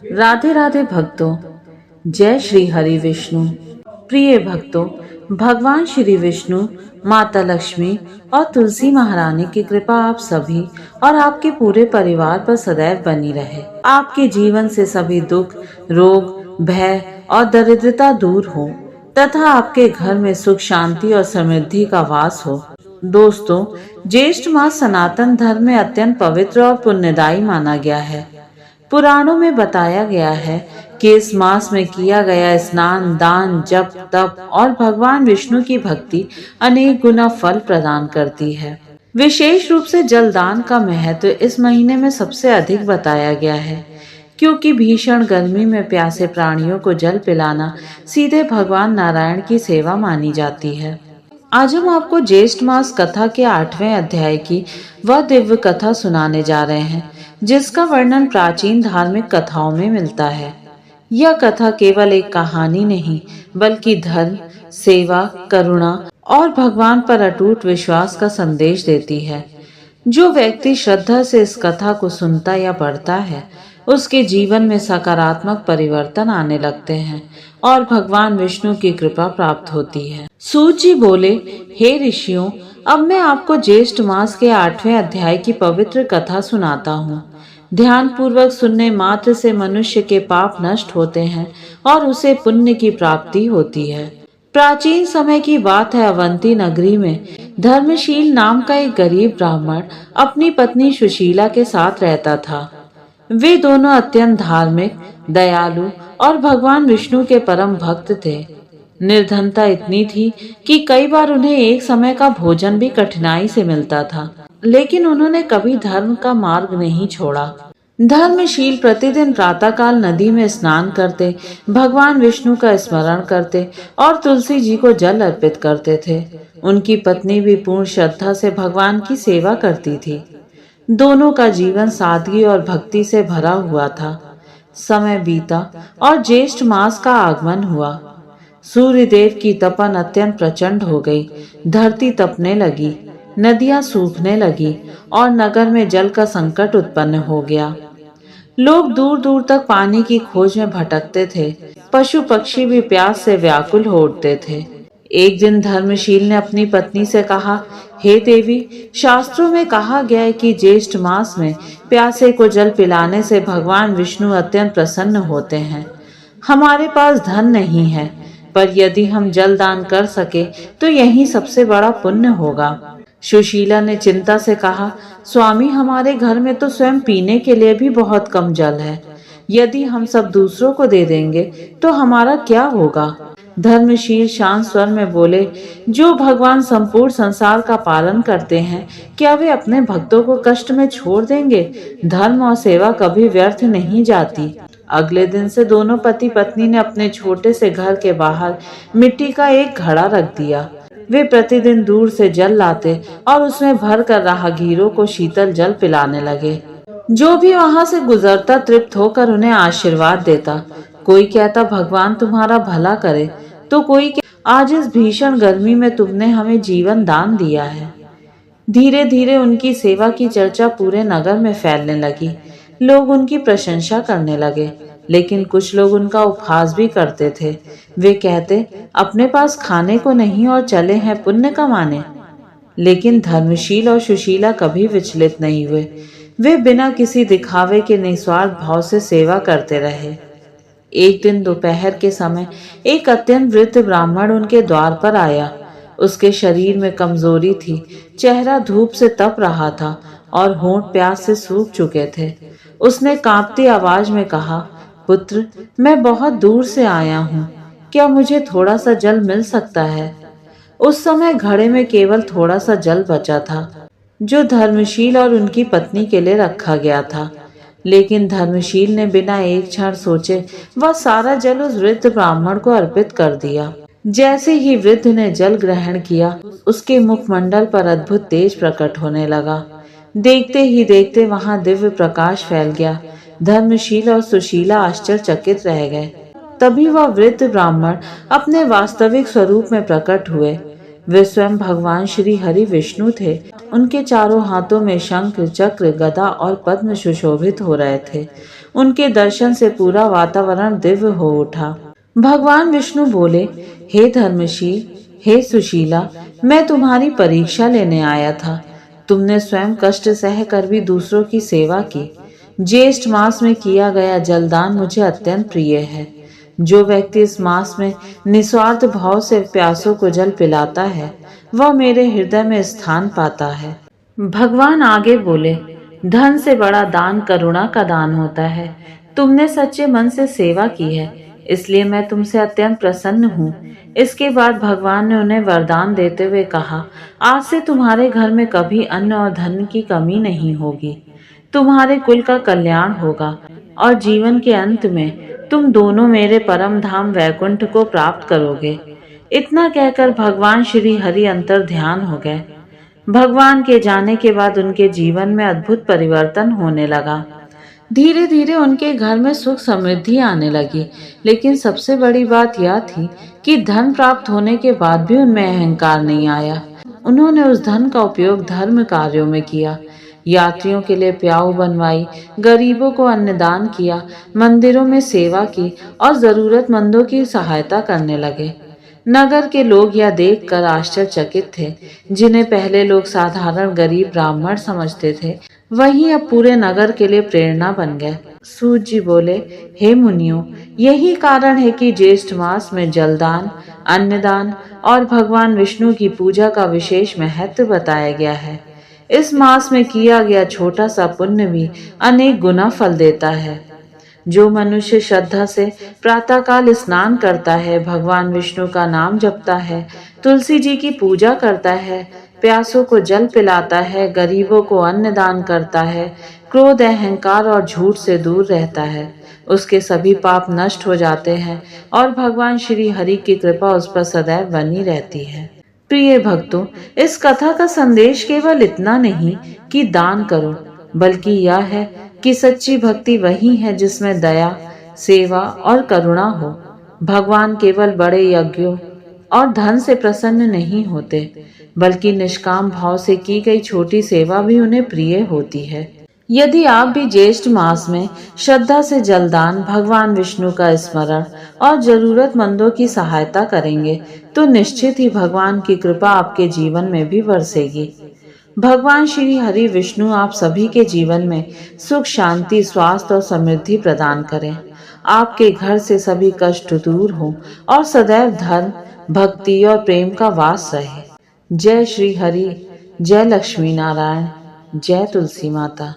राधे राधे भक्तों, जय श्री हरि विष्णु। प्रिय भक्तों, भगवान श्री विष्णु, माता लक्ष्मी और तुलसी महारानी की कृपा आप सभी और आपके पूरे परिवार पर सदैव बनी रहे। आपके जीवन से सभी दुख, रोग, भय और दरिद्रता दूर हो तथा आपके घर में सुख, शांति और समृद्धि का वास हो। दोस्तों, ज्येष्ठ मास सनातन धर्म में अत्यंत पवित्र और पुण्यदायी माना गया है। पुराणों में बताया गया है कि इस मास में किया गया स्नान, दान, जप, तप और भगवान विष्णु की भक्ति अनेक गुना फल प्रदान करती है। विशेष रूप से जलदान का महत्व इस महीने में सबसे अधिक बताया गया है, क्योंकि भीषण गर्मी में प्यासे प्राणियों को जल पिलाना सीधे भगवान नारायण की सेवा मानी जाती है। आज हम आपको ज्येष्ठ मास कथा के 8वें अध्याय की वह दिव्य कथा सुनाने जा रहे हैं, जिसका वर्णन प्राचीन धार्मिक कथाओं में मिलता है। यह कथा केवल एक कहानी नहीं, बल्कि धर्म, सेवा, करुणा और भगवान पर अटूट विश्वास का संदेश देती है। जो व्यक्ति श्रद्धा से इस कथा को सुनता या पढ़ता है, उसके जीवन में सकारात्मक परिवर्तन आने लगते हैं और भगवान विष्णु की कृपा प्राप्त होती है। सूत जी बोले, हे ऋषियों, अब मैं आपको ज्येष्ठ मास के 8वें अध्याय की पवित्र कथा सुनाता हूँ। ध्यान पूर्वक सुनने मात्र से मनुष्य के पाप नष्ट होते हैं और उसे पुण्य की प्राप्ति होती है। प्राचीन समय की बात है। अवंती नगरी में धर्मशील नाम का एक गरीब ब्राह्मण अपनी पत्नी सुशीला के साथ रहता था। वे दोनों अत्यंत धार्मिक, दयालु और भगवान विष्णु के परम भक्त थे। निर्धनता इतनी थी कि कई बार उन्हें एक समय का भोजन भी कठिनाई से मिलता था, लेकिन उन्होंने कभी धर्म का मार्ग नहीं छोड़ा। धर्मशील प्रतिदिन प्रातःकाल नदी में स्नान करते, भगवान विष्णु का स्मरण करते और तुलसी जी को जल अर्पित करते थे। उनकी पत्नी भी पूर्ण श्रद्धा से भगवान की सेवा करती थी। दोनों का जीवन सादगी और भक्ति से भरा हुआ था। समय बीता और ज्येष्ठ मास का आगमन हुआ। सूर्य देव की तपन अत्यंत प्रचंड हो गई। धरती तपने लगी, नदियां सूखने लगी और नगर में जल का संकट उत्पन्न हो गया। लोग दूर दूर तक पानी की खोज में भटकते थे। पशु पक्षी भी प्यास से व्याकुल हो उठते थे। एक दिन धर्मशील ने अपनी पत्नी से कहा, हे देवी, शास्त्रों में कहा गया है कि ज्येष्ठ मास में प्यासे को जल पिलाने से भगवान विष्णु अत्यंत प्रसन्न होते हैं। हमारे पास धन नहीं है, पर यदि हम जल दान कर सके तो यही सबसे बड़ा पुण्य होगा। सुशीला ने चिंता से कहा, स्वामी, हमारे घर में तो स्वयं पीने के लिए भी बहुत कम जल है। यदि हम सब दूसरों को दे देंगे तो हमारा क्या होगा? धर्मशील शांत स्वर में बोले, जो भगवान संपूर्ण संसार का पालन करते हैं, क्या वे अपने भक्तों को कष्ट में छोड़ देंगे? धर्म और सेवा कभी व्यर्थ नहीं जाती। अगले दिन से दोनों पति पत्नी ने अपने छोटे से घर के बाहर मिट्टी का एक घड़ा रख दिया। वे प्रतिदिन दूर से जल लाते और उसमें भर कर राहगीरों को शीतल जल पिलाने लगे। जो भी वहां से गुजरता तृप्त होकर उन्हें आशीर्वाद देता। कोई कहता, भगवान तुम्हारा भला करे, तो कोई आज इस भीषण गर्मी में तुमने हमें जीवन दान दिया है। धीरे धीरे उनकी सेवा की चर्चा पूरे नगर में फैलने लगी। लोग उनकी प्रशंसा करने लगे, लेकिन कुछ लोग उनका उपहास भी करते थे। वे कहते, अपने पास खाने को नहीं और चले हैं पुण्य कमाने। लेकिन धर्मशील और सुशीला कभी विचलित नहीं हुए। वे बिना किसी दिखावे के निस्वार्थ भाव से सेवा करते रहे। एक दिन दोपहर के समय एक अत्यंत वृद्ध ब्राह्मण उनके द्वार पर आया। उसके शरीर में कमजोरी थी, चेहरा धूप से तप रहा था और होंठ प्यास से सूख चुके थे। उसने कांपती आवाज में कहा, पुत्र, मैं बहुत दूर से आया हूँ, क्या मुझे थोड़ा सा जल मिल सकता है? उस समय घड़े में केवल थोड़ा सा जल बचा था, जो धर्मशील और उनकी पत्नी के लिए रखा गया था। लेकिन धर्मशील ने बिना एक क्षण सोचे वह सारा जल उस वृद्ध ब्राह्मण को अर्पित कर दिया। जैसे ही वृद्ध ने जल ग्रहण किया, उसके मुखमंडल पर अद्भुत तेज प्रकट होने लगा। देखते ही देखते वहां दिव्य प्रकाश फैल गया। धर्मशील और सुशीला आश्चर्यचकित रह गए। तभी वह वृद्ध ब्राह्मण अपने वास्तविक स्वरूप में प्रकट हुए। वे स्वयं भगवान श्री हरि विष्णु थे। उनके चारों हाथों में शंख, चक्र, गदा और पद्म सुशोभित हो रहे थे। उनके दर्शन से पूरा वातावरण दिव्य हो उठा। भगवान विष्णु बोले, हे धर्मशील, हे सुशीला, मैं तुम्हारी परीक्षा लेने आया था। तुमने स्वयं कष्ट सह कर भी दूसरों की सेवा की। ज्येष्ठ मास में किया गया जलदान मुझे अत्यंत प्रिय है। जो व्यक्ति इस मास में निस्वार्थ भाव से प्यासों को जल पिलाता है, वह मेरे हृदय में स्थान पाता है। भगवान आगे बोले, धन से बड़ा दान करुणा का दान होता है। तुमने सच्चे मन से सेवा की है, इसलिए मैं तुमसे अत्यंत प्रसन्न हूँ। इसके बाद भगवान ने उन्हें वरदान देते हुए कहा, आज से तुम्हारे घर में कभी अन्न और धन की कमी नहीं होगी। तुम्हारे कुल का कल्याण होगा और जीवन के अंत में तुम दोनों मेरे परम धाम वैकुंठ को प्राप्त करोगे। इतना कहकर भगवान श्री हरि अंतर ध्यान हो गए। भगवान के जाने के बाद उनके जीवन में अद्भुत परिवर्तन होने लगा। धीरे धीरे उनके घर में सुख समृद्धि आने लगी, लेकिन सबसे बड़ी बात यह थी कि धन प्राप्त होने के बाद भी उनमें अहंकार नहीं आया। उन्होंने उस धन का उपयोग धर्म कार्यों में किया। यात्रियों के लिए प्याऊ बनवाई, गरीबों को अन्नदान किया, मंदिरों में सेवा की और जरूरतमंदों की सहायता करने लगे। नगर के लोग यह देखकर आश्चर्यचकित थे। जिन्हें पहले लोग साधारण गरीब ब्राह्मण समझते थे, वही अब पूरे नगर के लिए प्रेरणा बन गए। सूत जी बोले, हे मुनियों, यही कारण है कि ज्येष्ठ मास में जलदान, अन्नदान और भगवान विष्णु की पूजा का विशेष महत्व बताया गया है। इस मास में किया गया छोटा सा पुण्य भी अनेक गुना फल देता है। जो मनुष्य श्रद्धा से प्रातःकाल स्नान करता है, भगवान विष्णु का नाम जपता है, तुलसी जी की पूजा करता है, प्यासों को जल पिलाता है, गरीबों को अन्न दान करता है, क्रोध, अहंकार और झूठ से दूर रहता है, उसके सभी पाप नष्ट हो जाते हैं और भगवान श्री हरि की कृपा उस पर सदैव बनी रहती है। प्रिय भक्तों, इस कथा का संदेश केवल इतना नहीं कि दान करो, बल्कि यह है कि सच्ची भक्ति वही है जिसमें दया, सेवा और करुणा हो। भगवान केवल बड़े यज्ञों और धन से प्रसन्न नहीं होते, बल्कि निष्काम भाव से की गई छोटी सेवा भी उन्हें प्रिय होती है। यदि आप भी ज्येष्ठ मास में श्रद्धा से जलदान, भगवान विष्णु का स्मरण और जरूरतमंदों की सहायता करेंगे, तो निश्चित ही भगवान की कृपा आपके जीवन में भी बरसेगी। भगवान श्री हरि विष्णु आप सभी के जीवन में सुख, शांति, स्वास्थ्य और समृद्धि प्रदान करें। आपके घर से सभी कष्ट दूर हो और सदैव धर्म, भक्ति और प्रेम का वास रहे। जय श्री हरि, जय लक्ष्मी नारायण, जय तुलसी माता।